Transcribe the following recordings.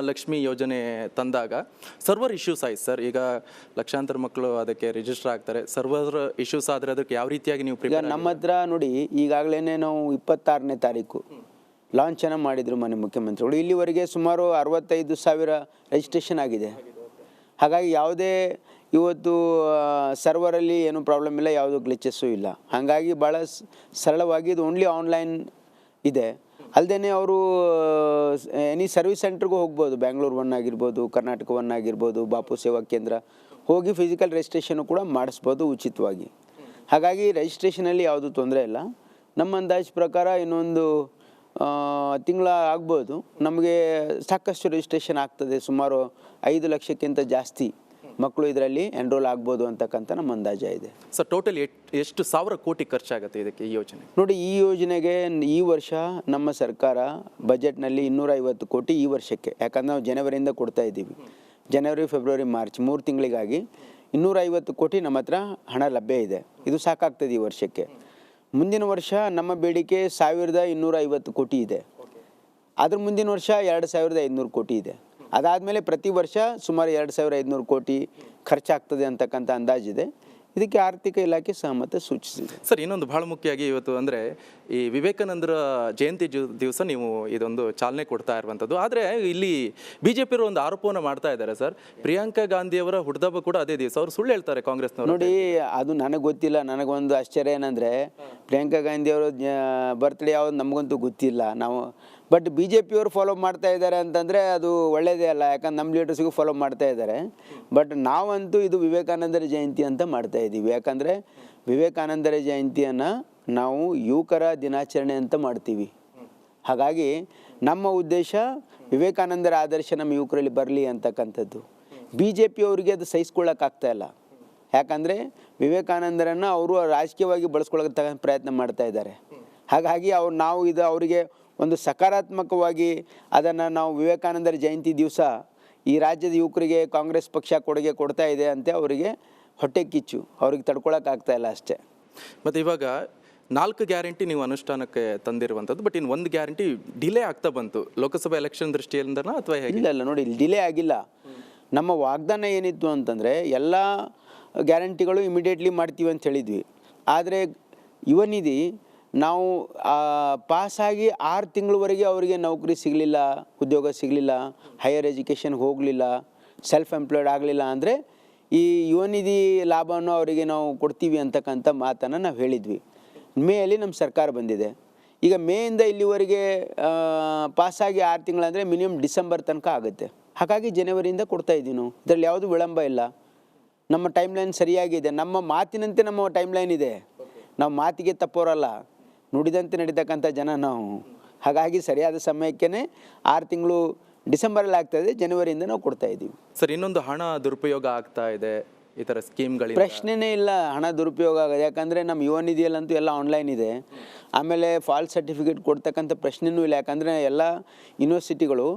ಲಕ್ಷ್ಮಿ ಯೋಜನೆ ತಂದಾಗ server issues ಆಯ್ತು ಸರ್. ಈಗ ಲಕ್ಷಾಂತರ ಮಕ್ಕಳು ಅದಕ್ಕೆ ರಿಜಿಸ್ಟರ್ ಆಗ್ತಾರೆ. ಸರ್ವರ್ ಇಶ್ಯೂಸ್ ಆದರೆ ಅದಕ್ಕೆ ಯಾವ ರೀತಿಯಾಗಿ ನೀವು ಈಗ ನಮ್ಮ ಹತ್ರ ನೋಡಿ, ಈಗಾಗಲೇ ನಾವು 26ನೇ ತಾರೀಕು ಲಾಂಚನ್ನು ಮಾಡಿದರು ಮಾನ್ಯ ಮುಖ್ಯಮಂತ್ರಿಗಳು. ಇಲ್ಲಿವರೆಗೆ ಸುಮಾರು 65,000 ರಿಜಿಸ್ಟ್ರೇಷನ್ ಆಗಿದೆ. ಹಾಗಾಗಿ ಯಾವುದೇ ಇವತ್ತು ಸರ್ವರಲ್ಲಿ ಏನೂ ಪ್ರಾಬ್ಲಮ್ ಇಲ್ಲ, ಯಾವುದೂ ಗ್ಲಿಚಸ್ಸು ಇಲ್ಲ. ಹಾಗಾಗಿ ಭಾಳ ಸರಳವಾಗಿ ಇದು ಓನ್ಲಿ ಆನ್ಲೈನ್ ಇದೆ. ಅಲ್ಲದೆ ಅವರು ಎನಿ ಸರ್ವಿಸ್ ಸೆಂಟ್ರಿಗೂ ಹೋಗ್ಬೋದು. ಬ್ಯಾಂಗ್ಳೂರು 1 ಆಗಿರ್ಬೋದು, ಕರ್ನಾಟಕ 1 ಆಗಿರ್ಬೋದು, ಬಾಪು ಸೇವಾ ಕೇಂದ್ರ ಹೋಗಿ ಫಿಸಿಕಲ್ ರಿಜಿಸ್ಟ್ರೇಷನು ಕೂಡ ಮಾಡಿಸ್ಬೋದು ಉಚಿತವಾಗಿ. ಹಾಗಾಗಿ ರಿಜಿಸ್ಟ್ರೇಷನಲ್ಲಿ ಯಾವುದೂ ತೊಂದರೆ ಇಲ್ಲ. ನಮ್ಮ ಅಂದಾಜು ಪ್ರಕಾರ ಇನ್ನೊಂದು ತಿಂಗಳ ಆಗ್ಬೋದು. ನಮಗೆ ಸಾಕಷ್ಟು ರಿಜಿಸ್ಟ್ರೇಷನ್ ಆಗ್ತದೆ. ಸುಮಾರು 5 ಲಕ್ಷಕ್ಕಿಂತ ಜಾಸ್ತಿ ಮಕ್ಕಳು ಇದರಲ್ಲಿ ಎನ್ರೋಲ್ ಆಗ್ಬೋದು ಅಂತಕ್ಕಂಥ ನಮ್ಮ ಅಂದಾಜ ಇದೆ. ಸರ್, ಟೋಟಲ್ ಎಷ್ಟು ಸಾವಿರ ಕೋಟಿ ಖರ್ಚಾಗುತ್ತೆ ಇದಕ್ಕೆ, ಈ ಯೋಜನೆ? ನೋಡಿ, ಈ ಯೋಜನೆಗೆ ಈ ವರ್ಷ ನಮ್ಮ ಸರ್ಕಾರ ಬಜೆಟ್ನಲ್ಲಿ 250 ಕೋಟಿ ಈ ವರ್ಷಕ್ಕೆ, ಯಾಕಂದರೆ ನಾವು ಜನವರಿಯಿಂದ ಕೊಡ್ತಾ ಇದ್ದೀವಿ. ಜನವರಿ, ಫೆಬ್ರವರಿ, ಮಾರ್ಚ್ 3 ತಿಂಗಳಿಗಾಗಿ 250 ಕೋಟಿ ನಮ್ಮ ಹತ್ರ ಹಣ ಲಭ್ಯ ಇದೆ. ಇದು ಸಾಕಾಗ್ತದೆ ಈ ವರ್ಷಕ್ಕೆ. ಮುಂದಿನ ವರ್ಷ ನಮ್ಮ ಬೇಡಿಕೆ 1250 ಕೋಟಿ ಇದೆ. ಅದ್ರ ಮುಂದಿನ ವರ್ಷ 2500 ಕೋಟಿ ಇದೆ. ಅದಾದಮೇಲೆ ಪ್ರತಿ ವರ್ಷ ಸುಮಾರು 2500 ಕೋಟಿ ಖರ್ಚಾಗ್ತದೆ ಅಂತಕ್ಕಂಥ ಅಂದಾಜಿದೆ. ಇದಕ್ಕೆ ಆರ್ಥಿಕ ಇಲಾಖೆ ಸಹಮತ ಸೂಚಿಸಿದೆ. ಸರ್, ಇನ್ನೊಂದು ಭಾಳ ಮುಖ್ಯವಾಗಿ ಇವತ್ತು ಅಂದರೆ ಈ ವಿವೇಕಾನಂದರ ಜಯಂತಿ ದಿವಸ ನೀವು ಇದೊಂದು ಚಾಲನೆ ಕೊಡ್ತಾ ಇರುವಂಥದ್ದು. ಆದರೆ ಇಲ್ಲಿ BJP ಒಂದು ಆರೋಪವನ್ನು ಮಾಡ್ತಾ ಇದ್ದಾರೆ ಸರ್. ಪ್ರಿಯಾಂಕಾ ಗಾಂಧಿಯವರ ಹುಟ್ಟುಹಬ್ಬ ಕೂಡ ಅದೇ ದಿವಸ. ಅವರು ಸುಳ್ಳು ಹೇಳ್ತಾರೆ ಕಾಂಗ್ರೆಸ್ನವರು. ನೋಡಿ, ಅದು ನನಗೆ ಗೊತ್ತಿಲ್ಲ. ನನಗೊಂದು ಆಶ್ಚರ್ಯ ಏನಂದರೆ, ಪ್ರಿಯಾಂಕಾ ಗಾಂಧಿಯವರು ಬರ್ತ್ಡೇ ಯಾವುದು ನಮಗಂತೂ ಗೊತ್ತಿಲ್ಲ. ನಾವು ಬಟ್ BJP ಅವರು ಫಾಲೋ ಮಾಡ್ತಾ ಇದ್ದಾರೆ ಅಂತಂದರೆ ಅದು ಒಳ್ಳೆಯದೇ ಅಲ್ಲ. ಯಾಕಂದ್ರೆ ನಮ್ಮ ಲೀಡರ್ಸಿಗೂ ಫಾಲೋ ಮಾಡ್ತಾ ಇದ್ದಾರೆ. ಬಟ್ ನಾವಂತೂ ಇದು ವಿವೇಕಾನಂದರ ಜಯಂತಿ ಅಂತ ಮಾಡ್ತಾ ಇದ್ದೀವಿ. ಯಾಕಂದರೆ ವಿವೇಕಾನಂದರ ಜಯಂತಿಯನ್ನು ನಾವು ಯುವಕರ ದಿನಾಚರಣೆ ಅಂತ ಮಾಡ್ತೀವಿ. ಹಾಗಾಗಿ ನಮ್ಮ ಉದ್ದೇಶ ವಿವೇಕಾನಂದರ ಆದರ್ಶ ನಮ್ಮ ಯುವಕರಲ್ಲಿ ಬರಲಿ ಅಂತಕ್ಕಂಥದ್ದು. BJP ಅವರಿಗೆ ಅದು ಸಹಿಸ್ಕೊಳ್ಳೋಕ್ಕಾಗ್ತಾ ಇಲ್ಲ. ಯಾಕಂದರೆ ವಿವೇಕಾನಂದರನ್ನು ಅವರು ರಾಜಕೀಯವಾಗಿ ಬಳಸ್ಕೊಳ್ಳೋಕೆ ಪ್ರಯತ್ನ ಮಾಡ್ತಾ ಇದ್ದಾರೆ. ಹಾಗಾಗಿ ನಾವು ಇದು ಅವರಿಗೆ ಒಂದು ಸಕಾರಾತ್ಮಕವಾಗಿ ಅದನ್ನು ನಾವು ವಿವೇಕಾನಂದರ ಜಯಂತಿ ದಿವಸ ಈ ರಾಜ್ಯದ ಯುವಕರಿಗೆ ಕಾಂಗ್ರೆಸ್ ಪಕ್ಷ ಕೊಡುಗೆ ಕೊಡ್ತಾ ಇದೆ ಅಂತ ಅವರಿಗೆ ಹೊಟ್ಟೆ ಕಿಚ್ಚು, ಅವ್ರಿಗೆ ತಡ್ಕೊಳಕ್ಕಾಗ್ತಾ ಇಲ್ಲ ಅಷ್ಟೇ. ಮತ್ತು ಇವಾಗ 4 ಗ್ಯಾರಂಟಿ ನೀವು ಅನುಷ್ಠಾನಕ್ಕೆ ತಂದಿರುವಂಥದ್ದು. ಬಟ್ ಇನ್ನು 1 ಗ್ಯಾರಂಟಿ ಡಿಲೇ ಆಗ್ತಾ ಬಂತು ಲೋಕಸಭಾ ಎಲೆಕ್ಷನ್ ದೃಷ್ಟಿಯಿಂದನಾ ಅಥವಾ ಹೇಗೆ? ಇಲ್ಲ ನೋಡಿ, ಡಿಲೇ ಆಗಿಲ್ಲ. ನಮ್ಮ ವಾಗ್ದಾನ ಏನಿತ್ತು ಅಂತಂದರೆ ಎಲ್ಲ ಗ್ಯಾರಂಟಿಗಳು ಇಮಿಡಿಯೇಟ್ಲಿ ಮಾಡ್ತೀವಿ ಅಂತ ಹೇಳಿದ್ವಿ. ಆದರೆ ಯುವನಿಧಿ ನಾವು ಪಾಸಾಗಿ 6 ತಿಂಗಳವರೆಗೆ ಅವರಿಗೆ ನೌಕರಿ ಸಿಗಲಿಲ್ಲ, ಉದ್ಯೋಗ ಸಿಗಲಿಲ್ಲ, ಹೈಯರ್ ಎಜುಕೇಷನ್ಗೆ ಹೋಗಲಿಲ್ಲ, ಸೆಲ್ಫ್ ಎಂಪ್ಲಾಯ್ಡ್ ಆಗಲಿಲ್ಲ ಅಂದರೆ ಈ ಯುವನಿಧಿ ಲಾಭವನ್ನು ಅವರಿಗೆ ನಾವು ಕೊಡ್ತೀವಿ ಅಂತಕ್ಕಂಥ ಮಾತನ್ನು ನಾವು ಹೇಳಿದ್ವಿ. ಮೇಯಲ್ಲಿ ನಮ್ಮ ಸರ್ಕಾರ ಬಂದಿದೆ. ಈಗ ಮೇಯಿಂದ ಇಲ್ಲಿವರೆಗೆ ಪಾಸಾಗಿ 6 ತಿಂಗಳಂದರೆ ಮಿನಿಮಮ್ ಡಿಸೆಂಬರ್ ತನಕ ಆಗುತ್ತೆ. ಹಾಗಾಗಿ ಜನವರಿಯಿಂದ ಕೊಡ್ತಾಯಿದ್ದೀವಿ ನಾವು. ಇದರಲ್ಲಿ ಯಾವುದೂ ವಿಳಂಬ ಇಲ್ಲ. ನಮ್ಮ ಟೈಮ್ಲೈನ್ ಸರಿಯಾಗಿದೆ. ನಮ್ಮ ಮಾತಿನಂತೆ ನಮ್ಮ ಟೈಮ್ಲೈನ್ ಇದೆ. ನಾವು ಮಾತಿಗೆ ತಪ್ಪೋರಲ್ಲ, ನುಡಿದಂತೆ ನಡೀತಕ್ಕಂಥ ಜನ ನಾವು. ಹಾಗಾಗಿ ಸರಿಯಾದ ಸಮಯಕ್ಕೇ 6 ತಿಂಗಳು ಡಿಸೆಂಬರಲ್ಲಿ ಆಗ್ತಾಯಿದೆ, ಜನವರಿಯಿಂದ ನಾವು ಕೊಡ್ತಾ ಇದ್ದೀವಿ. ಸರ್, ಇನ್ನೊಂದು ಹಣ ದುರುಪಯೋಗ ಆಗ್ತಾ ಇದೆ ಈ ಥರ ಸ್ಕೀಮ್ಗಳು. ಪ್ರಶ್ನೆನೇ ಇಲ್ಲ ಹಣ ದುರುಪಯೋಗ ಆಗೋದು. ಯಾಕಂದರೆ ನಮ್ಮ ಯುವ ನಿಧಿಯಲ್ಲಂತೂ ಎಲ್ಲ ಆನ್ಲೈನ್ ಇದೆ. ಆಮೇಲೆ ಫಾಲ್ಸ್ ಸರ್ಟಿಫಿಕೇಟ್ ಕೊಡ್ತಕ್ಕಂಥ ಪ್ರಶ್ನೆಯೂ ಇಲ್ಲ. ಯಾಕಂದರೆ ಎಲ್ಲ ಯೂನಿವರ್ಸಿಟಿಗಳು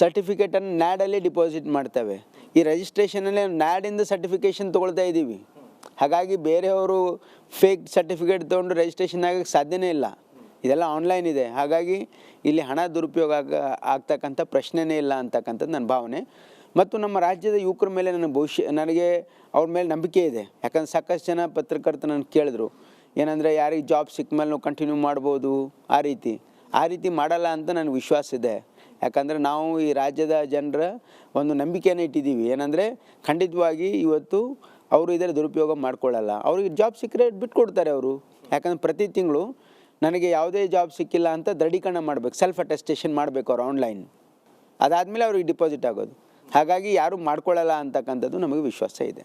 ಸರ್ಟಿಫಿಕೇಟನ್ನು ನ್ಯಾಡಲ್ಲಿ ಡಿಪಾಸಿಟ್ ಮಾಡ್ತವೆ. ಈ ರಿಜಿಸ್ಟ್ರೇಷನಲ್ಲಿ ನ್ಯಾಡಿಂದ ಸರ್ಟಿಫಿಕೇಷನ್ ತೊಗೊಳ್ತಾ ಇದ್ದೀವಿ. ಹಾಗಾಗಿ ಬೇರೆಯವರು ಫೇಕ್ ಸರ್ಟಿಫಿಕೇಟ್ ತೊಗೊಂಡು ರಿಜಿಸ್ಟ್ರೇಷನ್ ಆಗೋಕ್ಕೆ ಸಾಧ್ಯನೇ ಇಲ್ಲ. ಇದೆಲ್ಲ ಆನ್ಲೈನ್ ಇದೆ. ಹಾಗಾಗಿ ಇಲ್ಲಿ ಹಣ ದುರುಪಯೋಗ ಆಗ್ತಕ್ಕಂಥ ಪ್ರಶ್ನೆನೇ ಇಲ್ಲ ಅಂತಕ್ಕಂಥದ್ದು ನನ್ನ ಭಾವನೆ. ಮತ್ತು ನಮ್ಮ ರಾಜ್ಯದ ಯುವಕರ ಮೇಲೆ ನನಗೆ ಅವ್ರ ಮೇಲೆ ನಂಬಿಕೆ ಇದೆ. ಯಾಕಂದರೆ ಸಾಕಷ್ಟು ಜನ ಪತ್ರಕರ್ತರು ನನಗೆ ಕೇಳಿದ್ರು, ಏನಂದರೆ ಯಾರಿಗೆ ಜಾಬ್ ಸಿಕ್ಕ ಮೇಲೆ ನಾವು ಕಂಟಿನ್ಯೂ ಮಾಡ್ಬೋದು, ಆ ರೀತಿ ಮಾಡಲ್ಲ ಅಂತ ನನಗೆ ವಿಶ್ವಾಸ ಇದೆ. ಯಾಕಂದರೆ ನಾವು ಈ ರಾಜ್ಯದ ಜನರ ಒಂದು ನಂಬಿಕೆಯನ್ನು ಇಟ್ಟಿದ್ದೀವಿ. ಏನಂದರೆ ಖಂಡಿತವಾಗಿ ಇವತ್ತು ಅವರು ಇದರ ದುರುಪಯೋಗ ಮಾಡ್ಕೊಳ್ಳಲ್ಲ. ಅವ್ರಿಗೆ ಜಾಬ್ ಸಿಕ್ಕರೆ ಬಿಟ್ಕೊಡ್ತಾರೆ ಅವರು. ಯಾಕಂದರೆ ಪ್ರತಿ ತಿಂಗಳು ನನಗೆ ಯಾವುದೇ ಜಾಬ್ ಸಿಕ್ಕಿಲ್ಲ ಅಂತ ದೃಢೀಕರಣ ಮಾಡಬೇಕು, ಸೆಲ್ಫ್ ಅಟೆಸ್ಟೇಷನ್ ಮಾಡಬೇಕು ಅವ್ರು ಆನ್ಲೈನ್. ಅದಾದಮೇಲೆ ಅವ್ರಿಗೆ ಡಿಪಾಸಿಟ್ ಆಗೋದು. ಹಾಗಾಗಿ ಯಾರೂ ಮಾಡ್ಕೊಳ್ಳಲ್ಲ ಅಂತಕ್ಕಂಥದ್ದು ನಮಗೆ ವಿಶ್ವಾಸ ಇದೆ.